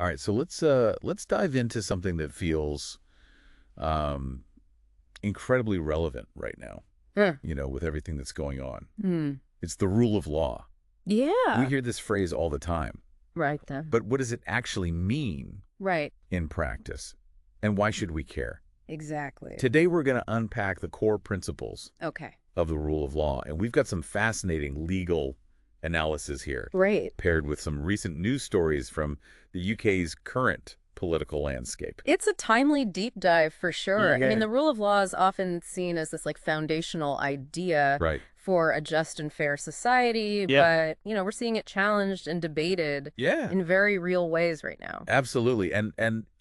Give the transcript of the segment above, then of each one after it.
All right, so let's dive into something that feels um, incredibly relevant right now, Hmm. with everything that's going on. Hmm. It's the rule of law. We Yeah. hear this phrase all the time, Right then. but what does it actually mean Right. in practice? And why should we care? Exactly. Today, we're going to unpack the core principles Okay. of the rule of law, and we've got some fascinating legal analysis here, Great. paired with some recent news stories from the UK's current political landscape. It's a timely deep dive for sure. I mean, Yeah. the rule of law is often seen as this like foundational idea Right. for a just and fair society, Yeah. but we're seeing it challenged and debated Yeah, in very real ways right now. absolutely. And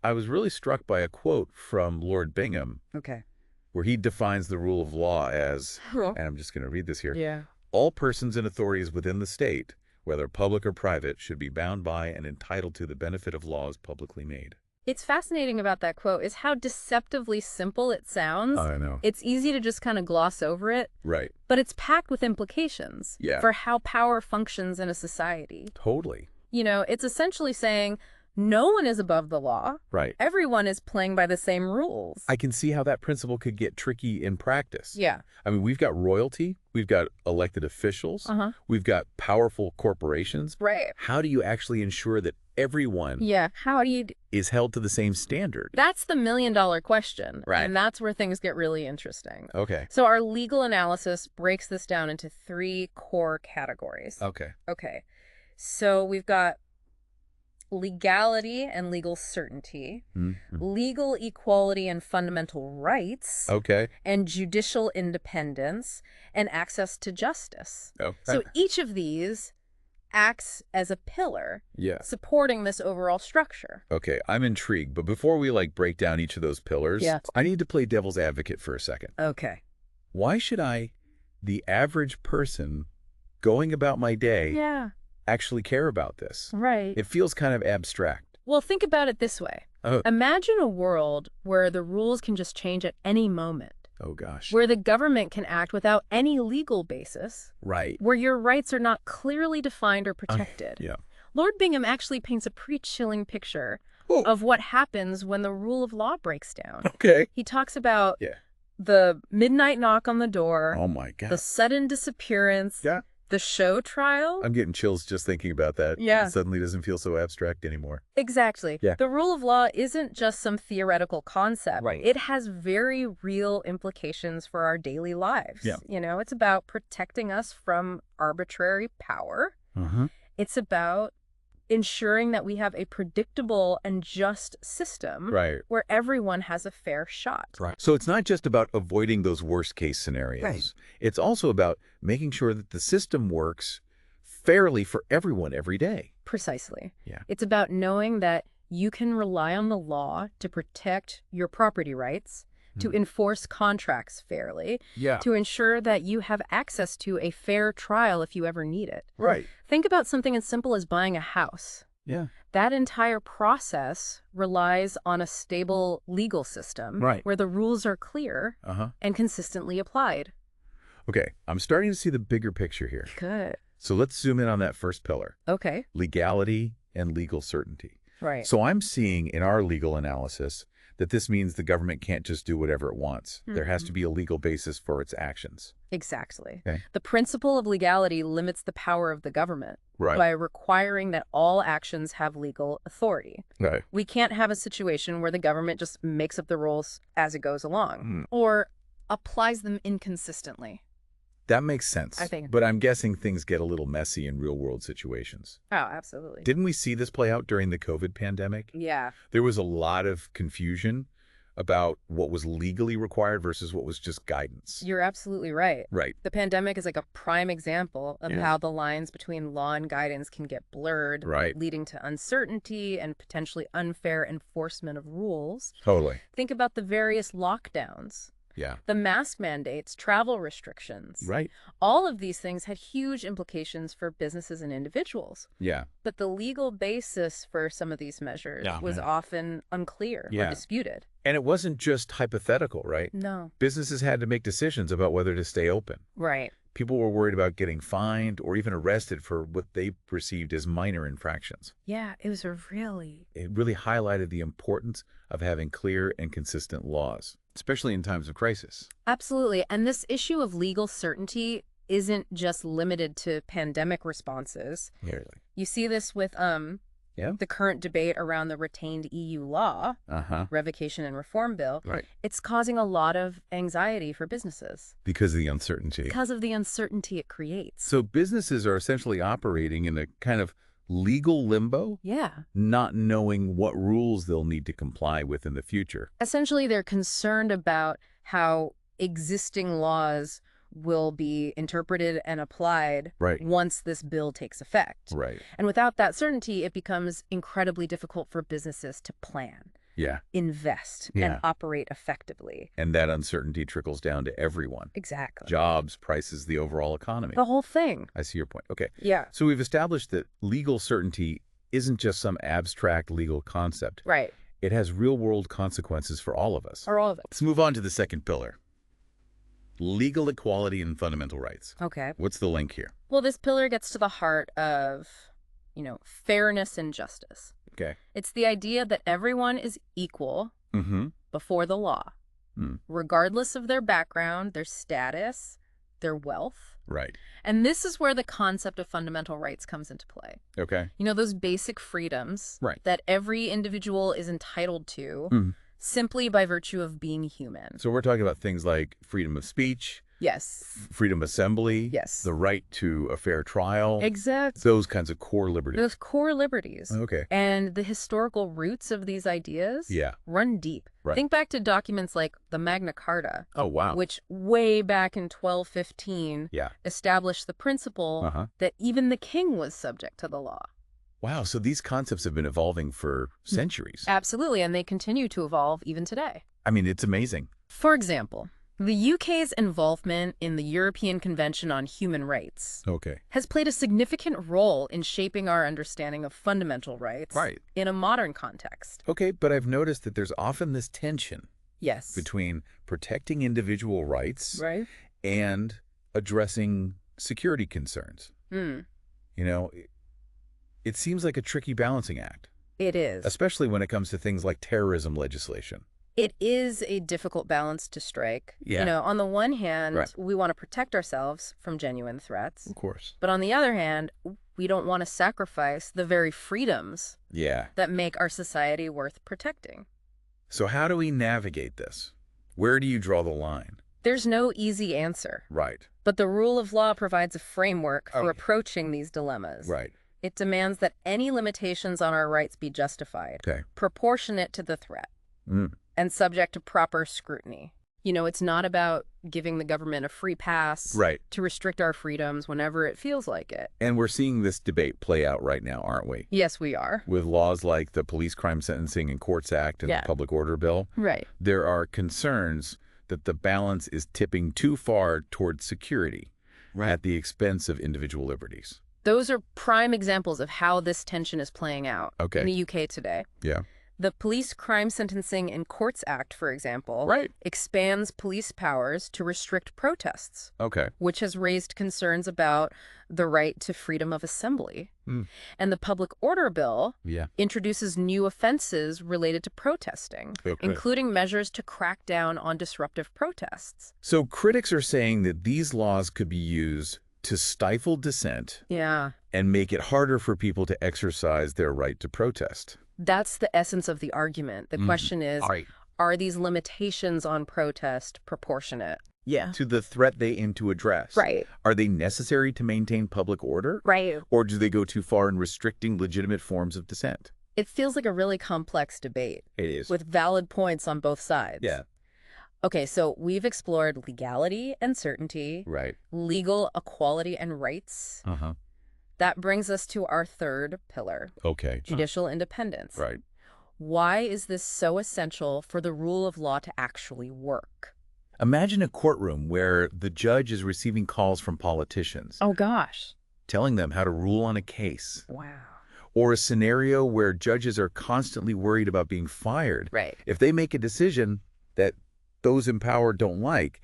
I was really struck by a quote from Lord Bingham Okay. where he defines the rule of law as, Huh. and I'm just going to read this here, Yeah. all persons and authorities within the state, whether public or private, should be bound by and entitled to the benefit of laws publicly made. It's fascinating about that quote is how deceptively simple it sounds. I know. It's easy to just kind of gloss over it, Right. but it's packed with implications Yeah. for how power functions in a society. Totally. It's essentially saying no one is above the law. Right. Everyone is playing by the same rules. I can see how that principle could get tricky in practice. Yeah. I mean, we've got royalty, we've got elected officials, Uh-huh. we've got powerful corporations. Right. How do you actually ensure that everyone Yeah. How do you... is held to the same standard? That's the million-dollar question. Right. And that's where things get really interesting. Okay. So our legal analysis breaks this down into 3 core categories. Okay. Okay. So we've got legality and legal certainty, legal equality and fundamental rights, Okay. and judicial independence and access to justice. Oh. So each of these acts as a pillar Yeah. supporting this overall structure. Okay. I'm intrigued, but before we break down each of those pillars, Yeah. I need to play devil's advocate for a second. Okay. Why should the average person going about my day, Yeah. actually care about this? Right. It feels kind of abstract. Well, think about it this way. Oh. Imagine a world where the rules can just change at any moment, Oh, gosh. where the government can act without any legal basis, Right. where your rights are not clearly defined or protected. Yeah. Lord Bingham actually paints a pretty chilling picture Oh. of what happens when the rule of law breaks down. Okay. He talks about Yeah. the midnight knock on the door, Oh, my God. the sudden disappearance, Yeah. the show trial. I'm getting chills just thinking about that. Yeah. It suddenly doesn't feel so abstract anymore. Exactly. Yeah. The rule of law isn't just some theoretical concept. Right. It has very real implications for our daily lives. Yeah. It's about protecting us from arbitrary power. Uh-huh. It's about ensuring that we have a predictable and just system Right. where everyone has a fair shot. Right. So it's not just about avoiding those worst case scenarios. Right. It's also about making sure that the system works fairly for everyone every day. Precisely. Yeah. It's about knowing that you can rely on the law to protect your property rights, to enforce contracts fairly, Yeah. to ensure that you have access to a fair trial if you ever need it. Right. Think about something as simple as buying a house. Yeah. That entire process relies on a stable legal system Right. where the rules are clear Uh-huh. and consistently applied. Okay. I'm starting to see the bigger picture here. Good. So let's zoom in on that first pillar, Okay. legality and legal certainty. Right. So I'm seeing in our legal analysis that this means the government can't just do whatever it wants. There has to be a legal basis for its actions. Exactly. Okay. The principle of legality limits the power of the government Right. by requiring that all actions have legal authority. Right. We can't have a situation where the government just makes up the rules as it goes along or applies them inconsistently. That makes sense. I think. But I'm guessing things get a little messy in real-world situations. Oh, absolutely. Didn't we see this play out during the COVID pandemic? Yeah. There was a lot of confusion about what was legally required versus what was just guidance. You're absolutely right. Right. The pandemic is like a prime example of Yeah. how the lines between law and guidance can get blurred, Right. leading to uncertainty and potentially unfair enforcement of rules. Totally. Think about the various lockdowns. Yeah. The mask mandates, travel restrictions. Right. All of these things had huge implications for businesses and individuals. Yeah. But the legal basis for some of these measures Yeah, was man. often unclear Yeah. or disputed. And it wasn't just hypothetical, right? No. Businesses had to make decisions about whether to stay open. Right. People were worried about getting fined or even arrested for what they perceived as minor infractions. Yeah, it was a really... It really highlighted the importance of having clear and consistent laws, especially in times of crisis. Absolutely. And this issue of legal certainty isn't just limited to pandemic responses. Really? You see this with the current debate around the retained EU law, revocation and reform bill. Right. It's causing a lot of anxiety for businesses. Because of the uncertainty. Because of the uncertainty it creates. So businesses are essentially operating in a kind of legal limbo, Yeah. not knowing what rules they'll need to comply with in the future. Essentially, they're concerned about how existing laws will be interpreted and applied once this bill takes effect. Right. And without that certainty, it becomes incredibly difficult for businesses to plan, invest, and operate effectively. And that uncertainty trickles down to everyone. Exactly. Jobs, prices, the overall economy. The whole thing. I see your point. Okay. Yeah. So we've established that legal certainty isn't just some abstract legal concept. Right. It has real-world consequences for all of us. Or all of it. Let's move on to the second pillar. Legal equality and fundamental rights. Okay. What's the link here? Well, this pillar gets to the heart of, fairness and justice. Okay. It's the idea that everyone is equal before the law, regardless of their background, their status, their wealth. Right. And this is where the concept of fundamental rights comes into play. Okay. Those basic freedoms Right. that every individual is entitled to simply by virtue of being human. So we're talking about things like freedom of speech. Yes. Freedom of assembly. Yes. The right to a fair trial. Exactly. Those kinds of core liberties. Those core liberties. Okay. And the historical roots of these ideas run deep. Right. Think back to documents like the Magna Carta. Oh, wow. Which way back in 1215 established the principle that even the king was subject to the law. Wow, so these concepts have been evolving for centuries. Absolutely, and they continue to evolve even today. I mean, it's amazing. For example, the UK's involvement in the European Convention on Human Rights has played a significant role in shaping our understanding of fundamental rights in a modern context. Okay, but I've noticed that there's often this tension between protecting individual rights and addressing security concerns. It seems like a tricky balancing act. It is. Especially when it comes to things like terrorism legislation. It is a difficult balance to strike. Yeah. On the one hand, we want to protect ourselves from genuine threats. Of course. But on the other hand, we don't want to sacrifice the very freedoms that make our society worth protecting. So how do we navigate this? Where do you draw the line? There's no easy answer. Right. But the rule of law provides a framework for approaching these dilemmas. Right. It demands that any limitations on our rights be justified, proportionate to the threat, and subject to proper scrutiny. It's not about giving the government a free pass to restrict our freedoms whenever it feels like it. And we're seeing this debate play out right now, aren't we? Yes, we are. With laws like the Police Crime Sentencing and Courts Act and the Public Order Bill. Right. There are concerns that the balance is tipping too far toward security at the expense of individual liberties. Those are prime examples of how this tension is playing out in the UK today. Yeah. The Police Crime Sentencing and Courts Act, for example, expands police powers to restrict protests, which has raised concerns about the right to freedom of assembly. And the Public Order Bill introduces new offenses related to protesting, including measures to crack down on disruptive protests. So critics are saying that these laws could be used to stifle dissent and make it harder for people to exercise their right to protest. That's the essence of the argument. The question is, are these limitations on protest proportionate? To the threat they aim to address. Are they necessary to maintain public order? Or do they go too far in restricting legitimate forms of dissent? It feels like a really complex debate. It is. With valid points on both sides. Okay, so we've explored legality and certainty, legal equality and rights. That brings us to our third pillar, judicial independence. Why is this so essential for the rule of law to actually work? Imagine a courtroom where the judge is receiving calls from politicians. Oh, gosh. Telling them how to rule on a case. Wow. Or a scenario where judges are constantly worried about being fired. If they make a decision that those in power don't like,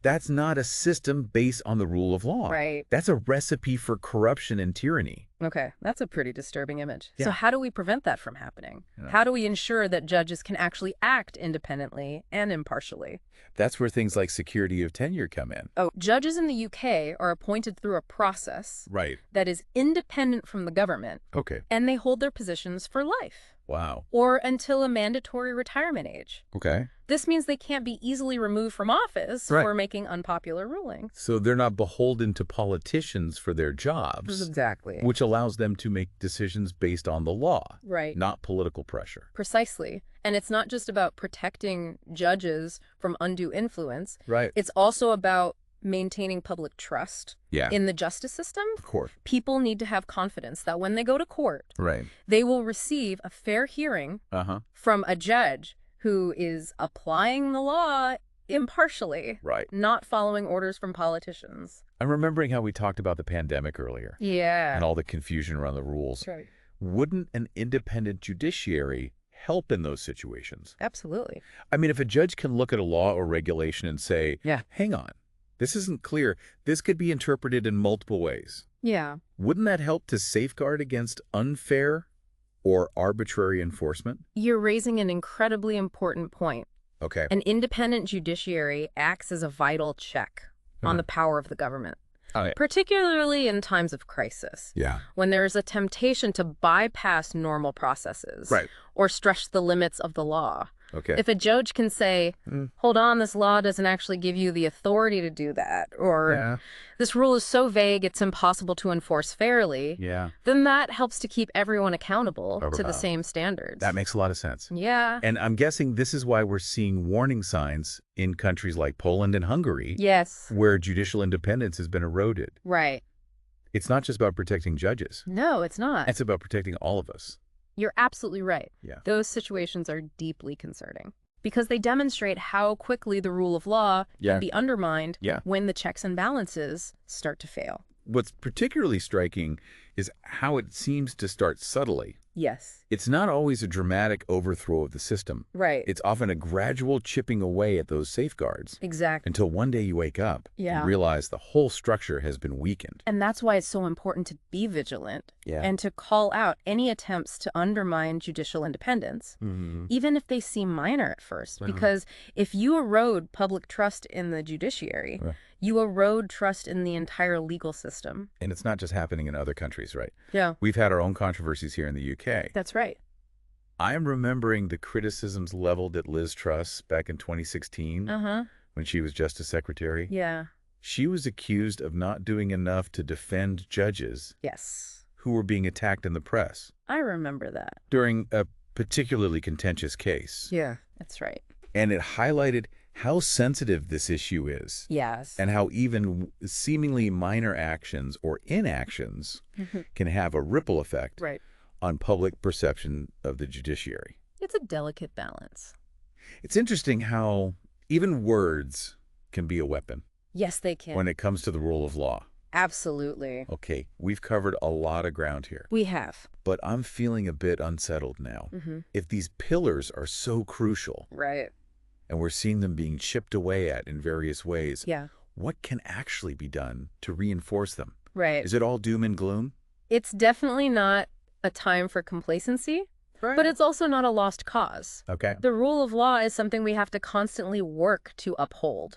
That's not a system based on the rule of law. Right. That's a recipe for corruption and tyranny. Okay, that's a pretty disturbing image. Yeah. So how do we prevent that from happening? Yeah. How do we ensure that judges can actually act independently and impartially? That's where things like security of tenure come in. Oh, judges in the UK are appointed through a process that is independent from the government. Okay. And they hold their positions for life. Wow. Or until a mandatory retirement age. Okay. This means they can't be easily removed from office for making unpopular rulings. So they're not beholden to politicians for their jobs. Exactly. Which allows them to make decisions based on the law. Right. Not political pressure. Precisely. And it's not just about protecting judges from undue influence. Right. It's also about maintaining public trust in the justice system. Of course. People need to have confidence that when they go to court, they will receive a fair hearing from a judge who is applying the law impartially, not following orders from politicians. I'm remembering how we talked about the pandemic earlier. Yeah. And all the confusion around the rules. That's right. Wouldn't an independent judiciary help in those situations? Absolutely. I mean, if a judge can look at a law or regulation and say, hang on, this isn't clear. This could be interpreted in multiple ways. Yeah. Wouldn't that help to safeguard against unfair or arbitrary enforcement? You're raising an incredibly important point. Okay. An independent judiciary acts as a vital check on the power of the government, particularly in times of crisis. Yeah. When there is a temptation to bypass normal processes or stretch the limits of the law. Okay. If a judge can say, hold on, this law doesn't actually give you the authority to do that, or this rule is so vague it's impossible to enforce fairly, then that helps to keep everyone accountable to the same standards. That makes a lot of sense. Yeah. And I'm guessing this is why we're seeing warning signs in countries like Poland and Hungary, where judicial independence has been eroded. Right. It's not just about protecting judges. No, it's not. It's about protecting all of us. You're absolutely right. Yeah. Those situations are deeply concerning because they demonstrate how quickly the rule of law can be undermined when the checks and balances start to fail. What's particularly striking is how it seems to start subtly. Yes. It's not always a dramatic overthrow of the system. Right. It's often a gradual chipping away at those safeguards. Exactly. Until one day you wake up and realize the whole structure has been weakened. And that's why it's so important to be vigilant and to call out any attempts to undermine judicial independence, even if they seem minor at first. Because if you erode public trust in the judiciary, you erode trust in the entire legal system. And it's not just happening in other countries, right? Yeah. We've had our own controversies here in the UK. That's right. I'm remembering the criticisms leveled at Liz Truss back in 2016 when she was Justice Secretary. Yeah. She was accused of not doing enough to defend judges who were being attacked in the press. I remember that. During a particularly contentious case. Yeah, that's right. And it highlighted how sensitive this issue is. Yes. And how even seemingly minor actions or inactions can have a ripple effect on public perception of the judiciary. It's a delicate balance. It's interesting how even words can be a weapon. Yes, they can. When it comes to the rule of law. Absolutely. Okay, we've covered a lot of ground here. We have. But I'm feeling a bit unsettled now. If these pillars are so crucial. Right. And we're seeing them being chipped away at in various ways. Yeah. What can actually be done to reinforce them? Right. Is it all doom and gloom? It's definitely not a time for complacency, but it's also not a lost cause. Okay. The rule of law is something we have to constantly work to uphold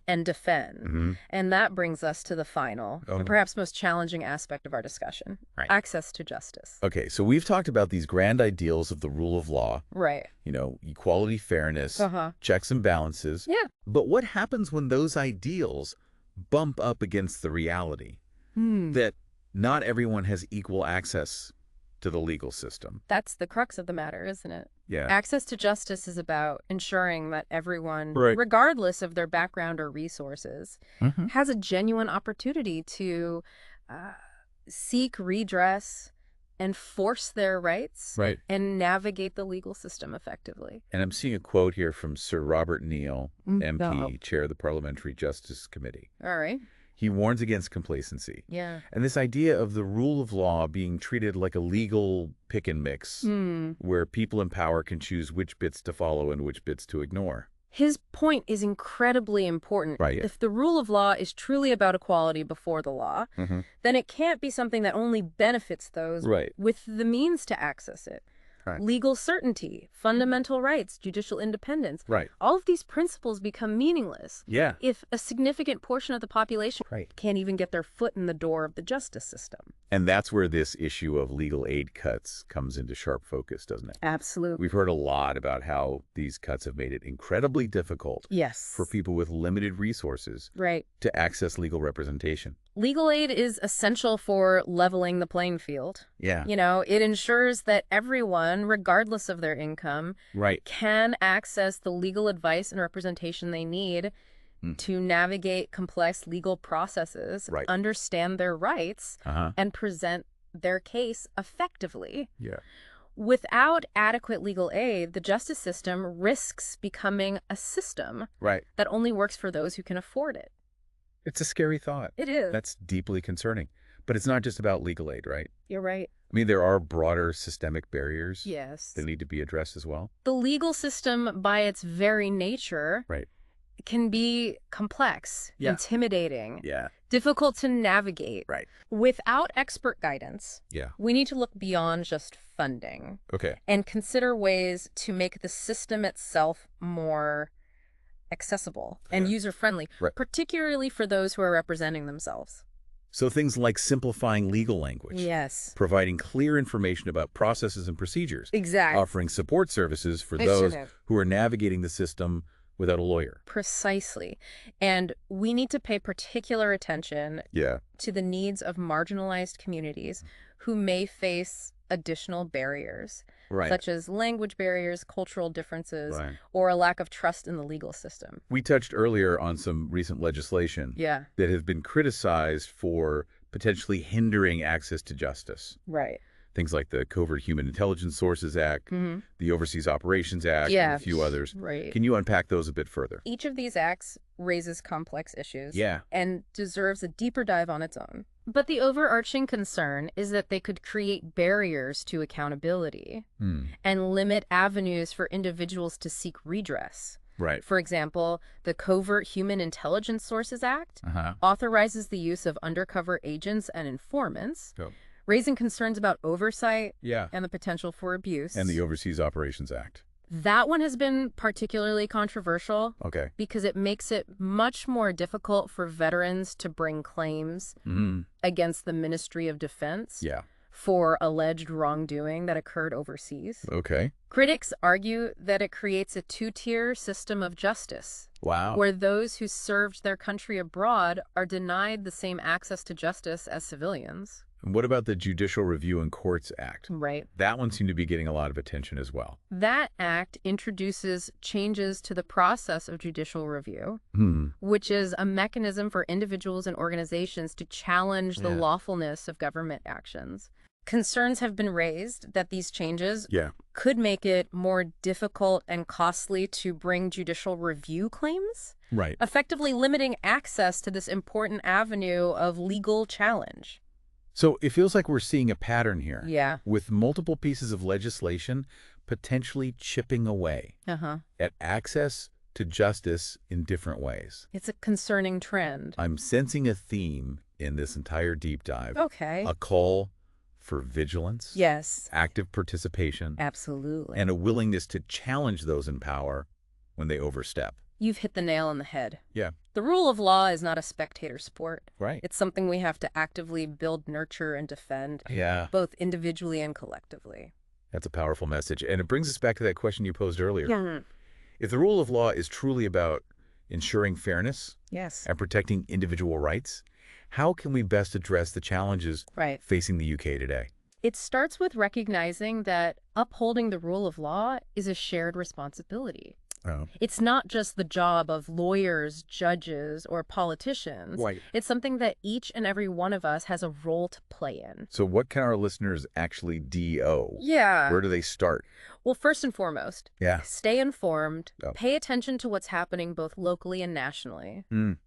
and defend. And that brings us to the final and perhaps most challenging aspect of our discussion, access to justice. Okay, so we've talked about these grand ideals of the rule of law. Right. You know, equality, fairness, checks and balances. Yeah. But what happens when those ideals bump up against the reality that not everyone has equal access to the legal system? That's the crux of the matter, isn't it? Yeah. Access to justice is about ensuring that everyone, regardless of their background or resources, has a genuine opportunity to seek redress and force their rights and navigate the legal system effectively. And I'm seeing a quote here from Sir Robert Neal, MP, chair of the Parliamentary Justice Committee. All right. He warns against complacency. Yeah. And this idea of the rule of law being treated like a legal pick and mix, where people in power can choose which bits to follow and which bits to ignore. His point is incredibly important. Right. If the rule of law is truly about equality before the law, then it can't be something that only benefits those with the means to access it. Right. Legal certainty, fundamental rights, judicial independence. Right. All of these principles become meaningless if a significant portion of the population can't even get their foot in the door of the justice system. And that's where this issue of legal aid cuts comes into sharp focus, doesn't it? Absolutely. We've heard a lot about how these cuts have made it incredibly difficult for people with limited resources to access legal representation. Legal aid is essential for leveling the playing field. You know, it ensures that everyone, regardless of their income, can access the legal advice and representation they need to navigate complex legal processes, understand their rights, and present their case effectively. Without adequate legal aid, the justice system risks becoming a system that only works for those who can afford it. It's a scary thought. It is. That's deeply concerning. But it's not just about legal aid, right? You're right. I mean, there are broader systemic barriers that need to be addressed as well. The legal system, by its very nature, can be complex, intimidating, difficult to navigate. Without expert guidance, we need to look beyond just funding and consider ways to make the system itself more accessible and user-friendly, particularly for those who are representing themselves. So things like simplifying legal language, providing clear information about processes and procedures, offering support services for those who are navigating the system without a lawyer. Precisely. And we need to pay particular attention to the needs of marginalized communities who may face additional barriers, such as language barriers, cultural differences, or a lack of trust in the legal system. We touched earlier on some recent legislation that has been criticized for potentially hindering access to justice. Things like the Covert Human Intelligence Sources Act, the Overseas Operations Act, and a few others. Can you unpack those a bit further? Each of these acts raises complex issues and deserves a deeper dive on its own. But the overarching concern is that they could create barriers to accountability and limit avenues for individuals to seek redress. For example, the Covert Human Intelligence Sources Act authorizes the use of undercover agents and informants, raising concerns about oversight and the potential for abuse. And the Overseas Operations Act. That one has been particularly controversial because it makes it much more difficult for veterans to bring claims against the Ministry of Defense for alleged wrongdoing that occurred overseas. Critics argue that it creates a two-tier system of justice. Where those who served their country abroad are denied the same access to justice as civilians. And what about the Judicial Review and Courts Act? That one seemed to be getting a lot of attention as well. That act introduces changes to the process of judicial review, which is a mechanism for individuals and organizations to challenge the lawfulness of government actions. Concerns have been raised that these changes could make it more difficult and costly to bring judicial review claims, effectively limiting access to this important avenue of legal challenge. So it feels like we're seeing a pattern here. With multiple pieces of legislation potentially chipping away at access to justice in different ways. It's a concerning trend. I'm sensing a theme in this entire deep dive. A call for vigilance. Active participation. Absolutely. And a willingness to challenge those in power when they overstep. You've hit the nail on the head. The rule of law is not a spectator sport. It's something we have to actively build, nurture, and defend, both individually and collectively. That's a powerful message. And it brings us back to that question you posed earlier. If the rule of law is truly about ensuring fairness and protecting individual rights, how can we best address the challenges facing the UK today? It starts with recognizing that upholding the rule of law is a shared responsibility. It's not just the job of lawyers, judges, or politicians. It's something that each and every one of us has a role to play in. So what can our listeners actually do? Where do they start? Well, first and foremost, stay informed, pay attention to what's happening both locally and nationally,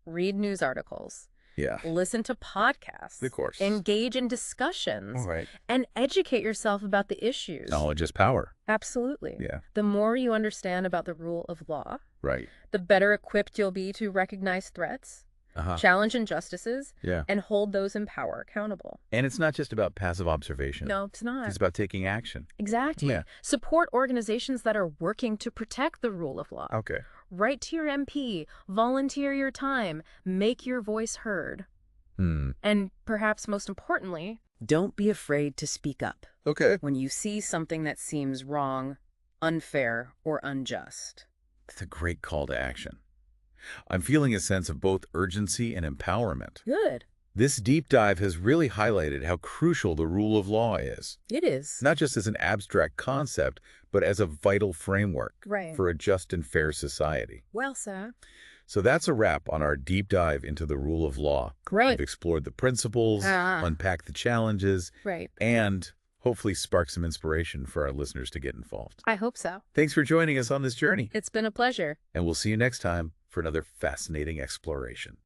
read news articles, Yeah. Listen to podcasts. Of course. Engage in discussions. All right. And educate yourself about the issues. Knowledge is power. Absolutely. Yeah. The more you understand about the rule of law, right, the better equipped you'll be to recognize threats, challenge injustices, and hold those in power accountable. And it's not just about passive observation. No, it's not. It's about taking action. Exactly. Yeah. Support organizations that are working to protect the rule of law. Okay. Write to your MP, volunteer your time, make your voice heard. And perhaps most importantly, don't be afraid to speak up. Okay. When you see something that seems wrong, unfair, or unjust. It's a great call to action. I'm feeling a sense of both urgency and empowerment. Good. This deep dive has really highlighted how crucial the rule of law is. It is. Not just as an abstract concept, but as a vital framework for a just and fair society. Well, sir. So that's a wrap on our deep dive into the rule of law. Great. We've explored the principles, unpacked the challenges, and hopefully spark some inspiration for our listeners to get involved. I hope so. Thanks for joining us on this journey. It's been a pleasure. And we'll see you next time for another fascinating exploration.